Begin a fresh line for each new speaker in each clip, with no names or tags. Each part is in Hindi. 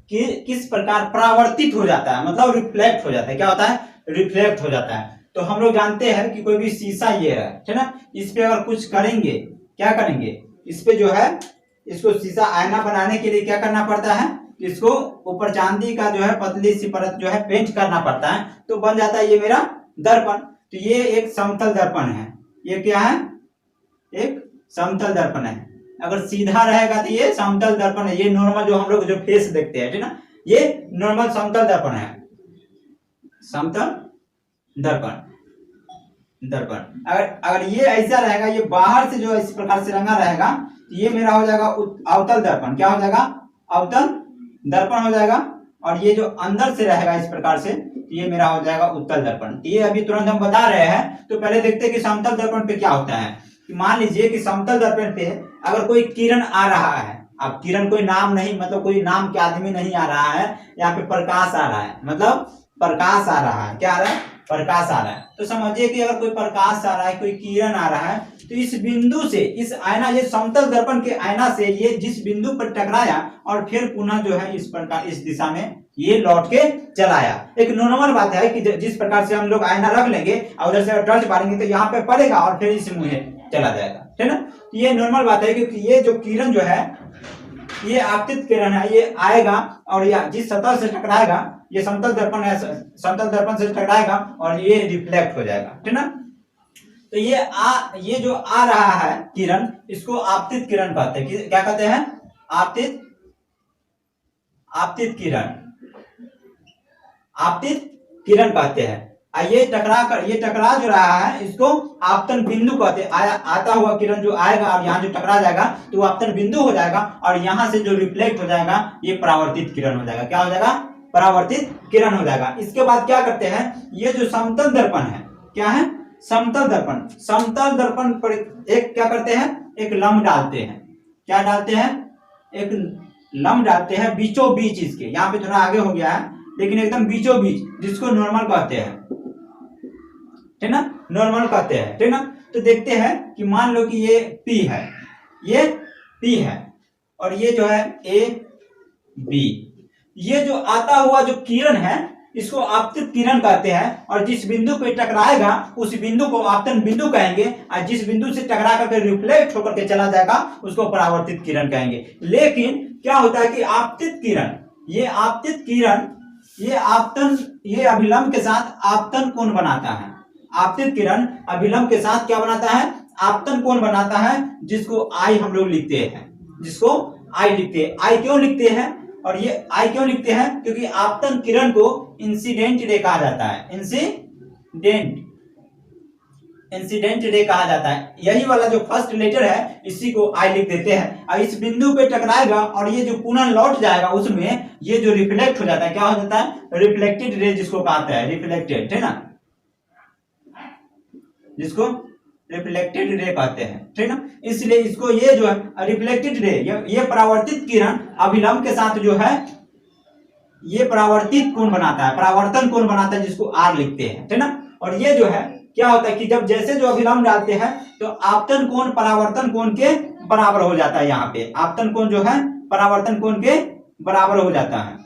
किस प्रकार परावर्तित हो जाता है, मतलब रिफ्लेक्ट हो जाता है। क्या होता है? रिफ्लेक्ट हो जाता है। तो हम लोग जानते हैं कि कोई भी शीशा ये है ना, इस पे अगर कुछ करेंगे, क्या करेंगे, इस पे जो है इसको शीशा आईना बनाने के लिए क्या करना पड़ता है, इसको ऊपर चांदी का जो है पतली सी परत जो है पेंट करना पड़ता है, तो बन जाता है ये मेरा दर्पण। तो ये एक समतल दर्पण है। ये क्या है? एक समतल दर्पण है। अगर सीधा रहेगा तो ये समतल दर्पण है। ये नॉर्मल जो हम लोग जो फेस देखते हैं, ठीक ना, ये नॉर्मल समतल दर्पण है। समतल दर्पण अगर ये ऐसा रहेगा, ये बाहर से जो इस प्रकार से रंगा रहेगा, तो ये मेरा हो जाएगा अवतल दर्पण। क्या हो जाएगा? अवतल दर्पण हो जाएगा। और ये जो अंदर से रहेगा इस प्रकार से, तो ये मेरा हो जाएगा उत्तल दर्पण। ये अभी तुरंत हम बता रहे हैं। तो पहले देखते हैं कि समतल दर्पण पे क्या होता है। मान लीजिए कि समतल दर्पण पे अगर कोई किरण आ रहा है, अब किरण कोई नाम नहीं, मतलब कोई नाम के आदमी नहीं आ रहा है, यहाँ पे प्रकाश आ रहा है, मतलब प्रकाश आ रहा है। क्या आ रहा है? प्रकाश आ रहा है। तो समझिए कि अगर कोई प्रकाश आ रहा है, कोई किरण आ रहा है, तो इस बिंदु से इस आईना, ये समतल दर्पण के आईना से ये जिस बिंदु पर टकराया और फिर पुनः जो है इस प्रकार इस दिशा में ये लौट के चलाया। एक नॉर्मल बात है कि जिस प्रकार से हम लोग आईना रख लेंगे और उधर से टर्च मारेंगे तो यहाँ पे पड़ेगा और फिर इस मुंह चला जाएगा, ठीक ना। ये नॉर्मल बात है क्योंकि ये जो किरण जो है ये आपतित किरण है, ये आएगा और या जिस सतह से टकराएगा, ये समतल दर्पण है, समतल दर्पण से टकराएगा और ये रिफ्लेक्ट हो जाएगा, ठीक ना। तो ये जो आ रहा है किरण, इसको आपतित किरण कहते हैं। क्या कहते हैं? आपतित किरण कहते हैं। ये टकरा जो रहा है इसको आपतन बिंदु कहते हैं। आता हुआ किरण जो आएगा और यहाँ जो टकरा जाएगा तो आपतन बिंदु हो जाएगा और यहाँ से जो रिफ्लेक्ट हो जाएगा ये परावर्तित किरण हो जाएगा। क्या हो जाएगा? परावर्तित किरण हो जाएगा। इसके बाद क्या करते हैं, ये जो समतल दर्पण है, क्या है? समतल दर्पण पर एक क्या करते हैं, एक लंब डालते हैं। क्या डालते हैं? एक लंब डालते हैं बीचों बीच इसके। यहाँ पे थोड़ा आगे हो गया है लेकिन एकदम बीचों बीच, जिसको नॉर्मल कहते हैं, ठीक ना, नॉर्मल कहते हैं, ठीक ना। तो देखते हैं कि मान लो कि ये P है, ये P है और ये जो है A B। ये जो आता हुआ जो किरण है इसको आपतित किरण कहते हैं और जिस बिंदु पे टकराएगा उस बिंदु को आपतन बिंदु कहेंगे और जिस बिंदु से टकरा करके रिफ्लेक्ट होकर के चला जाएगा उसको परावर्तित किरण कहेंगे। लेकिन क्या होता है कि आपतित किरण ये अभिलंब के साथ आपतन कोण बनाता है। आपतित किरण अभिलंब के साथ क्या बनाता है? आपतन कोण बनाता है, जिसको I हम लोग लिखते हैं, जिसको I लिखते हैं। I क्यों लिखते हैं? और ये I क्यों लिखते हैं? क्योंकि आपतन किरण को इंसिडेंट रे कहा जाता है। इंसिडेंट रे कहा जाता है। यही वाला जो फर्स्ट लेटर है इसी को I लिख देते हैं। अब इस बिंदु पे टकराएगा और ये जो पुनः लौट जाएगा उसमें ये जो रिफ्लेक्ट हो जाता है, क्या हो जाता है? रिफ्लेक्टेड रे जिसको कहते हैं, रिफ्लेक्टेड, है ना, जिसको रिफ्लेक्टेड रे कहते हैं, ठीक ना। इसलिए इसको ये जो है रिफ्लेक्टेड रे, ये परावर्तित किरण अभिलंब के साथ जो है ये परावर्तित कोण बनाता है, परावर्तन कोण बनाता है, जिसको R लिखते हैं, ठीक ना। और ये जो है क्या होता है कि जब जैसे जो अभिलंब डालते हैं तो आपतन कोण परावर्तन कोण के बराबर हो जाता है। यहाँ पे आपतन कोण जो है परावर्तन कोण के बराबर हो जाता है,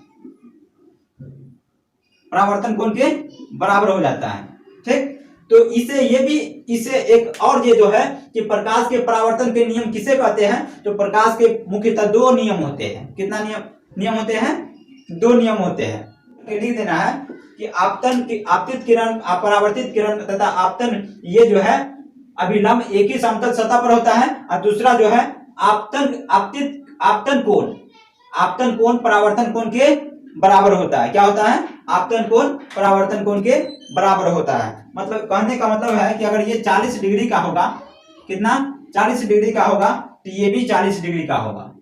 परावर्तन कोण के बराबर हो जाता है, ठीक। तो इसे एक और ये जो है कि प्रकाश के परावर्तन के नियम किसे कहते हैं? तो प्रकाश के मुख्यतः दो नियम होते हैं। कितना नियम होते हैं? दो नियम होते हैं। लिख देना है कि आपतित किरण, परावर्तित किरण तथा आपतन, ये जो है अभिलंब एक ही समतल सतह पर होता है और दूसरा जो है आपतन कोण परावर्तन कोण के बराबर होता है। क्या होता है? आपतन कोण परावर्तन कोण के बराबर होता है। मतलब कहने का मतलब है कि अगर ये 40 डिग्री का होगा, कितना? 40 डिग्री का होगा तो ये भी 40 डिग्री का होगा।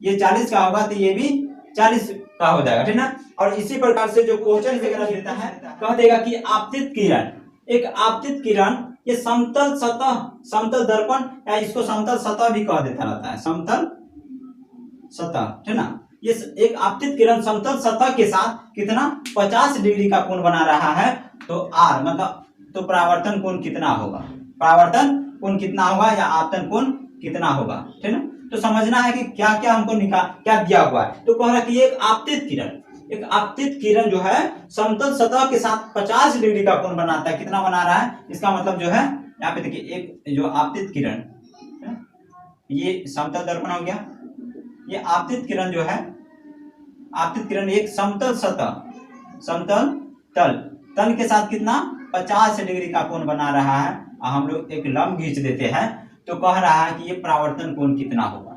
ये 40 का होगा तो ये भी 40 का हो जाएगा, ठीक ना। और इसी प्रकार से जो क्वेश्चन वगैरह देता है कह देगा कि आपतित किरण ये समतल दर्पण या इसको समतल सतह भी कह देता रहता है, समतल सतह, ठीक ना। ये एक आपतित किरण समतल सतह के साथ कितना 50 डिग्री का कोण बना रहा है, तो R मतलब तो परावर्तन कोण कितना होगा, परावर्तन कोण कितना होगा या आपतन कोण कितना होगा, ठीक ना। तो समझना है कि क्या क्या हमको क्या दिया हुआ है। तो कह रहा है कि एक आपतित किरण जो है समतल सतह के साथ 50 डिग्री का कोण बनाता है। कितना बना रहा है, इसका मतलब जो है यहाँ पे देखिए, एक जो आपतित किरण, ये समतल दर्पण हो गया, ये आपतित किरण जो है, आपतित किरण एक समतल तल के साथ कितना 50 डिग्री का कोण बना रहा है। हम लोग एक लंब खींच देते हैं तो कह रहा है कि ये परावर्तन कोण कितना होगा।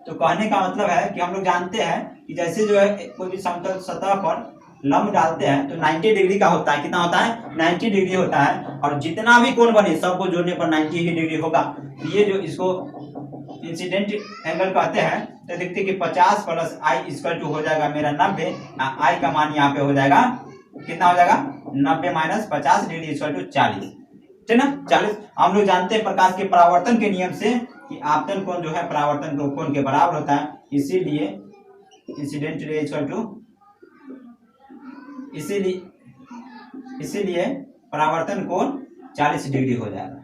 तो कहने का मतलब है कि हम लोग जानते हैं कि जैसे जो है कोई भी समतल सतह पर लंब डालते हैं तो 90 डिग्री का होता है। कितना होता है, 90 डिग्री होता है, और जितना भी कोण बने सबको जोड़ने पर 90 ही डिग्री होगा। ये जो इसको इंसिडेंट एंगल कहते हैं। तो देखते हैं कि 50 प्लस आई इक्वल टू हो जाएगा मेरा 90। आई का मान यहाँ पे हो जाएगा, कितना हो जाएगा 90 माइनस 50 डिग्री इक्वल टू 40, ठीक ना 40। हम लोग जानते हैं प्रकाश के परावर्तन के नियम से कि आपतन कोण जो है परावर्तन कोण के बराबर होता है, इसीलिए इंसिडेंट रे इक्वल टू, इसीलिए परावर्तन कोण 40 डिग्री हो जाएगा।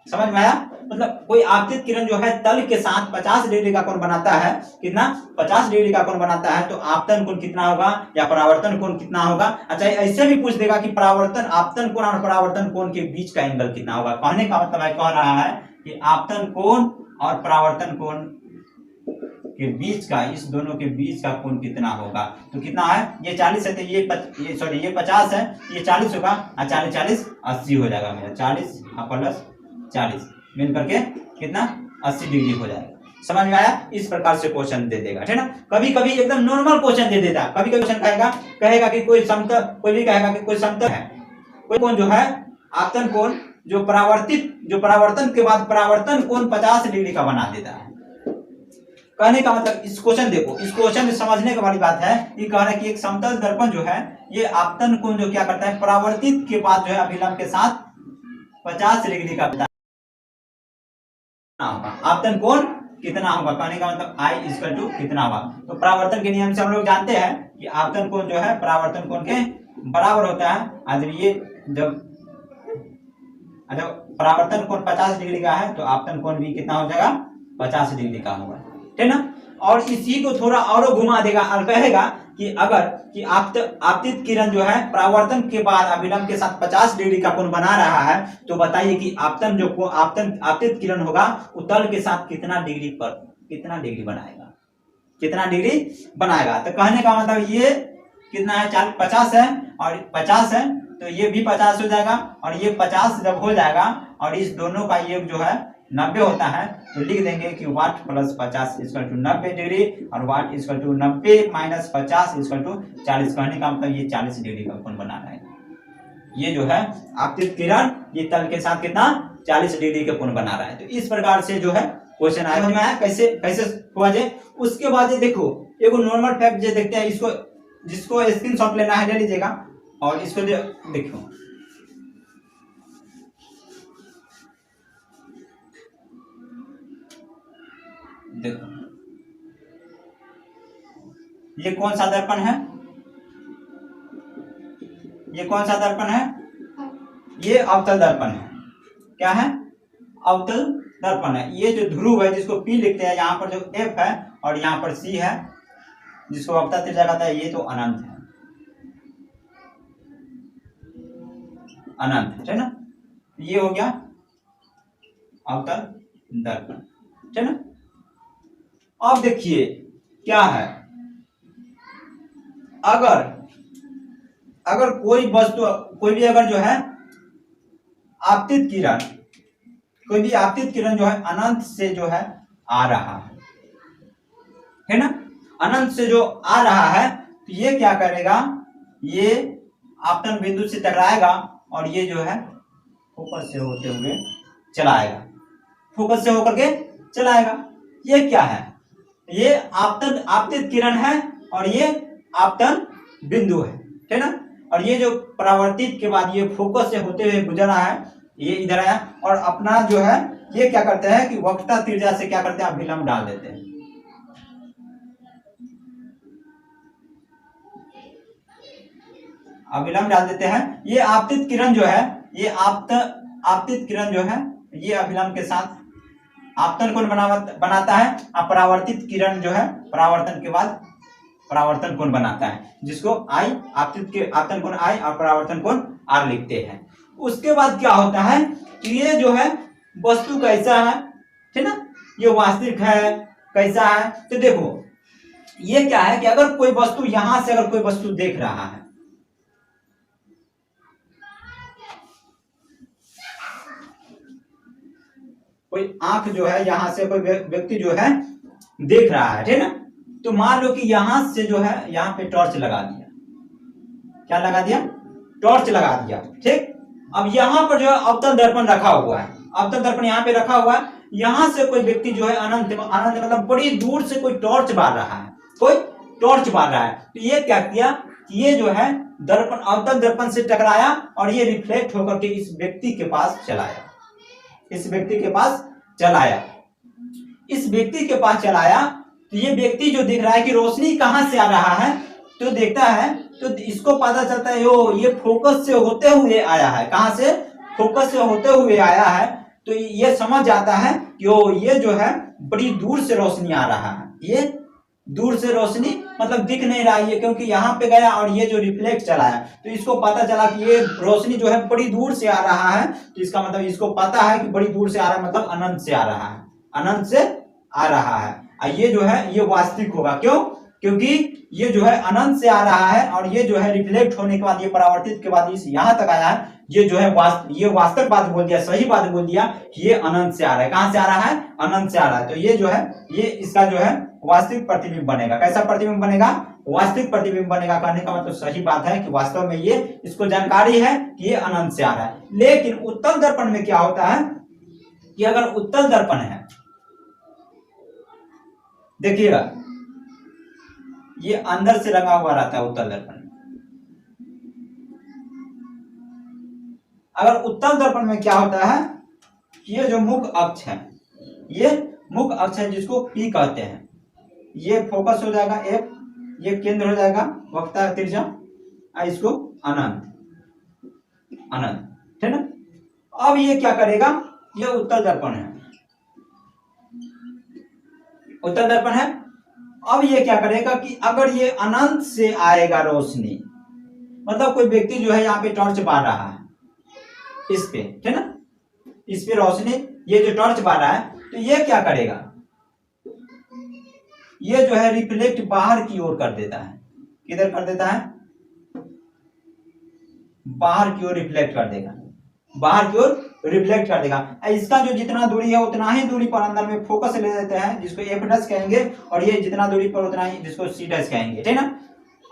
समझ में आया। मतलब कोई आपतित किरण जो है तल के साथ 50 डिग्री का कोण बनाता है, कितना 50 डिग्री का कोण बनाता है, तो आपतन कोण कितना होगा या परावर्तन कोण कितना होगा। अच्छा, ऐसे भी पूछ देगा कि परावर्तन आपतन कोण और परावर्तन कोण के बीच का एंगल कितना होगा। कहने का मतलब है, कह रहा है कि आपतन कोण और परावर्तन कोण के बीच का, इस दोनों के बीच का कोण कितना होगा। तो कितना है, ये 40 है, तो ये 50 है, ये 40 होगा, 40 40 80 हो जाएगा मेरा, 40 प्लस 40 मिल करके कितना 80 डिग्री हो जाएगा। समझ में आया। इस प्रकार से क्वेश्चन दे देगा, ठीक ना। कभी कभी एकदम नॉर्मल क्वेश्चन दे देता है, कभी कभी क्वेश्चन कहेगा कि कोई समतल, कोई भी कहेगा कि कोई समतल है, कोई कोण जो है आपतन कोण जो परावर्तन के बाद परावर्तन कोण 50 डिग्री का बना देता है। कहने का मतलब इस क्वेश्चन देखो, इस क्वेश्चन में समझने की वाली बात है। ये कह रहा है कि एक समतल दर्पण जो है ये आपतन कोण जो क्या करता है, परावर्तित के बाद जो है अभिलंब के साथ 50 डिग्री का होगा। आपतन कोण कितना होगा, कहने का मतलब आई इक्वल टू कितना होगा। तो परावर्तन के नियम से हम लोग जानते हैं कि आपतन कोण जो है परावर्तन कोण के बराबर होता है। जब परावर्तन कोण 50 डिग्री का है तो आपतन कोण भी कितना हो जाएगा 50 डिग्री का होगा, ठीक ना। और इसी को थोड़ा और घुमा देगा और कहेगा कि अगर कि आपतित किरण जो है परावर्तन के बाद अभिलंब के साथ 50 डिग्री का कोण बना रहा है, तो बताइए कि आपतित किरण होगा वो तल के साथ कितना डिग्री बनाएगा, कितना डिग्री बनाएगा। तो कहने का मतलब ये कितना है, 50 है और 50 है, तो ये भी 50 हो जाएगा, और ये 50 जब हो जाएगा और इस दोनों का योग जो है 90 होता है, तो लिख देंगे कि what plus 50 equal to 90 degree, और what equal to 90 minus 50 equal to 40। कहने का मतलब ये 40 डिग्री का कोण बना रहा है। ये जो है आपतित किरण ये तल के साथ कितना 40 डिग्री का कोण बना रहा है। तो इस प्रकार से जो है क्वेश्चन आया, कैसे हुआ जे। उसके बाद ये देखो एक नॉर्मल फैक्ट जो देखते हैं, इसको जिसको स्क्रीनशॉट लेना है ले लीजिएगा, और इसको देखो ये कौन सा दर्पण है, ये कौन सा दर्पण है, ये अवतल दर्पण है। क्या है, अवतल दर्पण है। ये जो ध्रुव है जिसको P लिखते हैं, यहाँ पर जो F है और यहाँ पर C है जिसको अवतल त्रिज्या कहता है, ये तो अनंत है, अनंत, ठीक ना। ये हो गया अवतल दर्पण, ठीक ना। अब देखिए क्या है, अगर कोई वस्तु, कोई भी अगर जो है आपतित किरण, कोई भी आपतित किरण जो है अनंत से जो है आ रहा है ना, अनंत से जो आ रहा है, तो ये क्या करेगा, ये आपतन बिंदु से टकराएगा और ये जो है फोकस से होते हुए चलाएगा, फोकस से होकर के चलाएगा। ये क्या है, ये आपतित किरण है और ये आपतन बिंदु है, ठीक ना। और ये जो परावर्तित के बाद ये फोकस से होते हुए गुजर रहा है, ये इधर आया, और अपना जो है ये क्या करते हैं कि वक्रता त्रिज्या से क्या करते हैं, अभिलंब डाल देते हैं। अभिलंब डाल देते हैं। ये आपतित किरण जो है, ये आपतित किरण जो है ये अभिलंब के साथ आपतन कोण बनाता है, अपरावर्तित किरण जो है परावर्तन के बाद परावर्तन कोण बनाता है, जिसको आई आपतन कोण आई और परावर्तन कोण आर लिखते हैं। उसके बाद क्या होता है कि ये जो है वस्तु कैसा है, ठीक ना, ये वास्तविक है कैसा है। तो देखो ये क्या है कि अगर कोई वस्तु यहां से अगर कोई वस्तु देख रहा है, कोई आंख जो है यहां से कोई व्यक्ति जो है देख रहा है, ठीक ना, तो मान लो कि यहां से जो है यहां पे टॉर्च लगा दिया, क्या लगा दिया, टॉर्च लगा दिया, ठीक। अब यहां पर जो है अवतल दर्पण रखा हुआ है, अवतल दर्पण यहाँ पे रखा हुआ है, यहां से कोई व्यक्ति जो है अनंत मतलब बड़ी दूर से कोई टॉर्च बार रहा है, कोई टॉर्च बार रहा है। तो ये क्या किया कि ये जो है दर्पण अवतल दर्पण से टकराया और ये रिफ्लेक्ट होकर के इस व्यक्ति के पास चलाया, इस व्यक्ति के पास चलाया, इस व्यक्ति के पास चलाया। तो ये व्यक्ति जो देख रहा है कि रोशनी कहां से आ रहा है, तो देखता है तो इसको पता चलता है ये फोकस से होते हुए आया है, कहां से, फोकस से होते हुए आया है। तो ये समझ जाता है कि ये जो है बड़ी दूर से रोशनी आ रहा है, ये दूर से रोशनी मतलब दिख नहीं रहा है क्योंकि यहाँ पे गया और ये जो रिफ्लेक्ट चला है, तो इसको पता चला कि ये रोशनी जो है बड़ी दूर से आ रहा है। तो इसका मतलब इसको पता है कि बड़ी दूर से आ रहा है, मतलब अनंत से आ रहा है, अनंत से आ रहा है। ये जो है ये वास्तविक होगा, क्यों, क्योंकि ये जो है अनंत से आ रहा है और ये जो है रिफ्लेक्ट होने के बाद ये परावर्तित के बाद इस यहाँ तक आया है, ये जो है ये वास्तविक बात बोल दिया, सही बात बोल दिया कि ये अनंत से आ रहा है। कहां से आ रहा है, अनंत से आ रहा है। तो ये जो है ये इसका जो है वास्तविक प्रतिबिंब बनेगा। कैसा प्रतिबिंब बनेगा, वास्तविक प्रतिबिंब बनेगा। कहने का मतलब सही बात है कि वास्तव में ये इसको जानकारी है कि ये अनंत से आ रहा है। लेकिन उत्तल दर्पण में क्या होता है कि अगर उत्तल दर्पण है, देखिएगा ये अंदर से रंगा हुआ रहता है उत्तल दर्पण में। अगर उत्तल दर्पण में क्या होता है कि ये जो मुख अक्ष है, ये मुख अक्ष है जिसको P कहते हैं, ये फोकस हो जाएगा F, ये केंद्र हो जाएगा वक्रता त्रिज्या, इसको अनंत, अनंत, ठीक ना। अब ये क्या करेगा, ये उत्तल दर्पण है, उत्तल दर्पण है। अब ये क्या करेगा कि अगर ये अनंत से आएगा रोशनी, मतलब कोई व्यक्ति जो है यहाँ पे टॉर्च बार रहा है इस पे, ठीक ना, इस पे रोशनी, ये जो टॉर्च बार रहा है, तो ये क्या करेगा, ये जो है रिफ्लेक्ट बाहर की ओर कर देता है। किधर कर देता है, बाहर की ओर रिफ्लेक्ट कर देगा, बाहर की ओर रिफ्लेक्ट कर देगा। इसका जो जितना दूरी है उतना ही दूरी पर अंदर में फोकस ले लेते हैं, जिसको F' कहेंगे, और ये जितना दूरी पर उतना ही, जिसको C' कहेंगे, ठीक ना।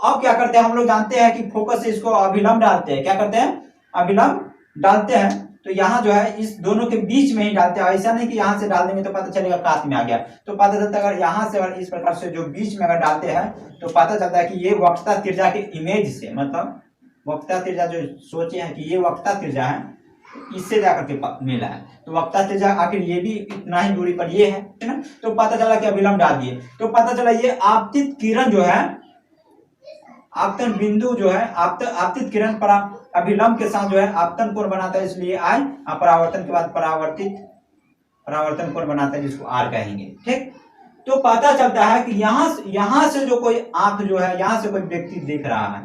अब क्या करते हैं, हम लोग जानते हैं कि फोकस से इसको अभिलंब डालते हैं। क्या करते हैं, अभिलंब डालते हैं। तो यहाँ जो है इस दोनों के बीच में ही डालते हैं। ऐसा नहीं कि यहाँ से डाल देंगे तो पता चलेगा कात में आ गया, तो पता चलता है अगर यहाँ से अगर इस प्रकार से जो बीच में अगर डालते हैं तो पता चलता है कि ये वक्रता त्रिज्या के इमेज से, मतलब वक्रता त्रिज्या जो सोचे हैं कि ये वक्रता त्रिज्या है, इससे जाकर के मिला है। तो वक्रता त्रिज्या आखिर ये भी इतना ही दूरी पर ये है ना। तो पता चला कि अभिलंब डाल दिए, तो पता चला ये आपतित किरण जो है, आपतन बिंदु जो है, आपतित किरण पर अभिलंब के साथ जो है आपतन कोण बनाता है, इसलिए आई। परावर्तन के बाद परावर्तन कोण बनाता है, जिसको आर कहेंगे, ठीक। तो पता चलता है कि यहां से जो कोई आंख जो है, यहां से कोई व्यक्ति देख रहा है,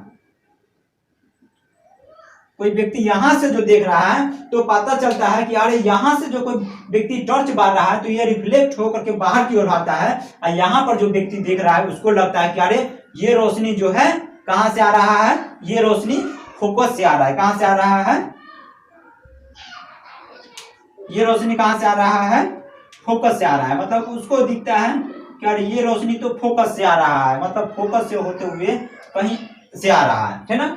कोई व्यक्ति यहां से जो देख रहा है, तो पता चलता है कि अरे यहां से जो कोई व्यक्ति टॉर्च बार रहा है, तो ये रिफ्लेक्ट होकर के बाहर की ओर आता है, और यहां पर जो व्यक्ति देख रहा है उसको लगता है कि अरे ये रोशनी जो है कहां से आ रहा है, ये रोशनी फोकस से आ रहा है। कहां से आ रहा है, ये रोशनी कहां से आ रहा है, फोकस से आ रहा है। मतलब उसको दिखता है कि अरे ये रोशनी तो फोकस से आ रहा है, मतलब फोकस से होते हुए कहीं से आ रहा है ना,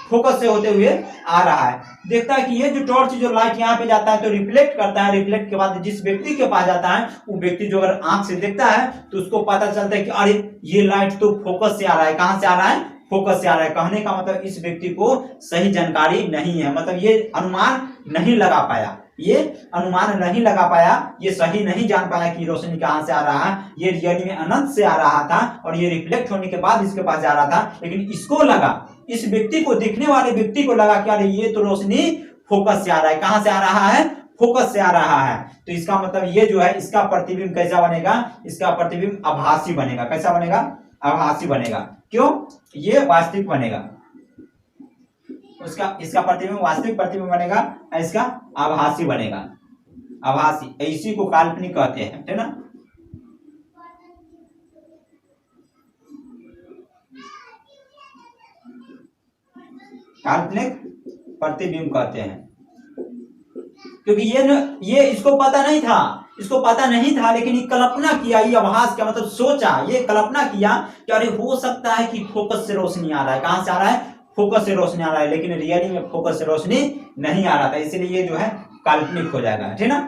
फोकस से होते हुए आ रहा है। देखता है कि ये जो टॉर्च जो लाइट यहाँ पे जाता है तो रिफ्लेक्ट करता है, रिफ्लेक्ट के बाद जिस व्यक्ति के पास जाता है, वो व्यक्ति जो अगर आंख से देखता है तो उसको पता चलता है कि अरे ये लाइट तो फोकस से आ रहा है। कहां से आ रहा है, फोकस से आ रहा है। कहने का मतलब इस व्यक्ति को सही जानकारी नहीं है, मतलब ये अनुमान नहीं लगा पाया, ये अनुमान नहीं लगा पाया, ये सही नहीं जान पाया कि रोशनी कहां से आ रहा है। ये रियली में अनंत से आ रहा था और ये रिफ्लेक्ट होने के बाद इसके पास जा रहा था, लेकिन इसको लगा, इस व्यक्ति को, देखने वाले व्यक्ति को लगा कि अरे ये तो रोशनी फोकस से आ रहा है। कहां से आ रहा है, फोकस से आ रहा है, तो इसका मतलब ये जो है इसका प्रतिबिंब कैसा बनेगा, इसका प्रतिबिंब आभासी बनेगा। कैसा बनेगा? आभासी बनेगा। क्यों? ये वास्तविक बनेगा, उसका इसका प्रतिबिंब वास्तविक प्रतिबिंब बनेगा, इसका आभासी बनेगा। आभासी, इसी को काल्पनिक कहते हैं, है ना। काल्पनिक प्रतिबिंब कहते हैं, क्योंकि ये इसको पता नहीं था, इसको पता नहीं था, लेकिन ये कल्पना किया, ये आभास का मतलब सोचा, ये कल्पना किया कि अरे हो सकता है कि फोकस से रोशनी आ रहा है। कहां से आ रहा है? फोकस से रोशनी आ रहा है, लेकिन रियली में फोकस से रोशनी नहीं आ रहा था, इसलिए ये जो है काल्पनिक हो जाएगा, ठीक ना।